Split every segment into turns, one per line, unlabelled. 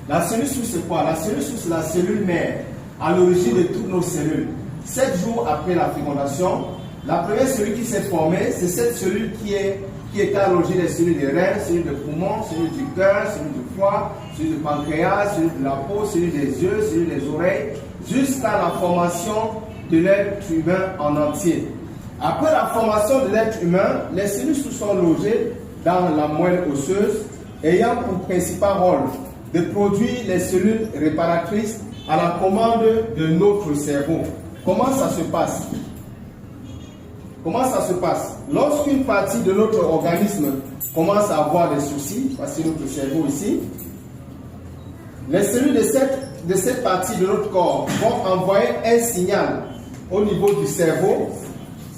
La cellule souche, c'est quoi? La cellule souche, c'est la cellule mère, à l'origine de toutes nos cellules. 7 jours après la fécondation, la première cellule qui s'est formée, c'est cette cellule qui était à l'origine des cellules des reins, cellules de poumons, cellules du cœur, cellules du foie, cellules du pancréas, cellules de la peau, cellules des yeux, cellules des oreilles, jusqu'à la formation de l'être humain en entier. Après la formation de l'être humain, les cellules sont logées dans la moelle osseuse, ayant pour principal rôle de produire les cellules réparatrices à la commande de notre cerveau. Comment ça se passe? Comment ça se passe? Lorsqu'une partie de notre organisme commence à avoir des soucis, voici notre cerveau ici, les cellules de cette partie de notre corps vont envoyer un signal au niveau du cerveau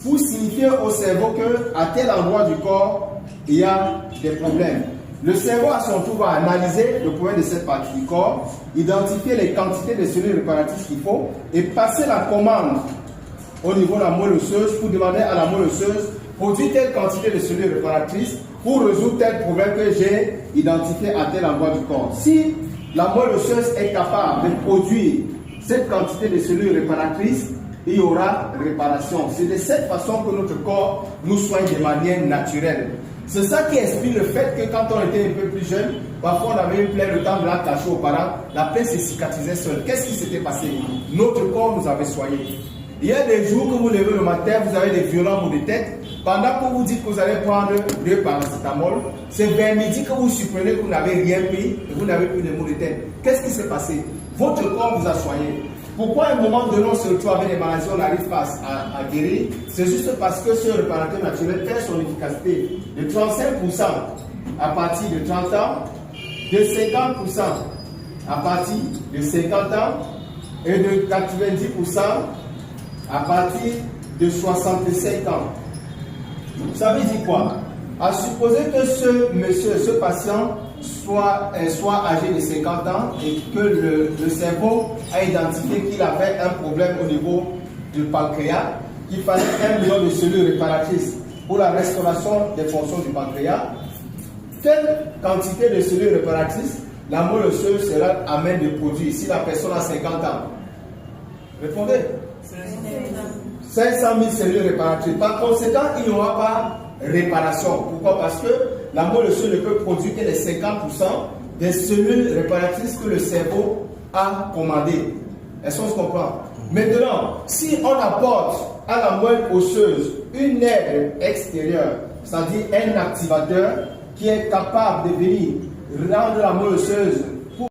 pour signifier au cerveau qu'à tel endroit du corps, il y a des problèmes. Le cerveau à son tour va analyser le problème de cette partie du corps, identifier les quantités de cellules réparatrices qu'il faut et passer la commande au niveau de la moelle osseuse pour demander à la moelle osseuse produire telle quantité de cellules réparatrices pour résoudre tel problème que j'ai identifié à tel endroit du corps. Si la moelle osseuse est capable de produire cette quantité de cellules réparatrices, il y aura réparation. C'est de cette façon que notre corps nous soigne de manière naturelle. C'est ça qui explique le fait que quand on était un peu plus jeune, parfois on avait une plaie, le temps de la cacher aux parents, la plaie se cicatrisait seule. Qu'est-ce qui s'était passé? Notre corps nous avait soignés. Il y a des jours que vous levez le matin, vous avez des violents maux de tête. Pendant que vous dites que vous allez prendre 2 paracétamol, c'est vers midi que vous supprenez que vous n'avez rien pris et vous n'avez plus de maux de tête. Qu'est-ce qui s'est passé? Votre corps vous a soigné. Pourquoi à un moment donné on se retrouve avec des maladies, on n'arrive pas à guérir? C'est juste parce que ce réparateur naturel fait son efficacité de 35% à partir de 30 ans, de 50% à partir de 50 ans et de 90% à partir de 65 ans. Ça veut dire quoi? À supposer que ce patient soit âgé de 50 ans et que le cerveau a identifié qu'il avait un problème au niveau du pancréas, qu'il fallait 1 million de cellules réparatrices pour la restauration des fonctions du pancréas. Quelle quantité de cellules réparatrices la moelle osseuse sera amène de produire si la personne a 50 ans? Répondez. 500 000 cellules réparatrices. Par conséquent, il n'y aura pas réparation. Pourquoi? Parce que la moelle osseuse ne peut produire que les 50% des cellules réparatrices que le cerveau a commandées. Est-ce qu'on se comprend? Maintenant, si on apporte à la moelle osseuse une aide extérieure, c'est-à-dire un activateur qui est capable de venir rendre la moelle osseuse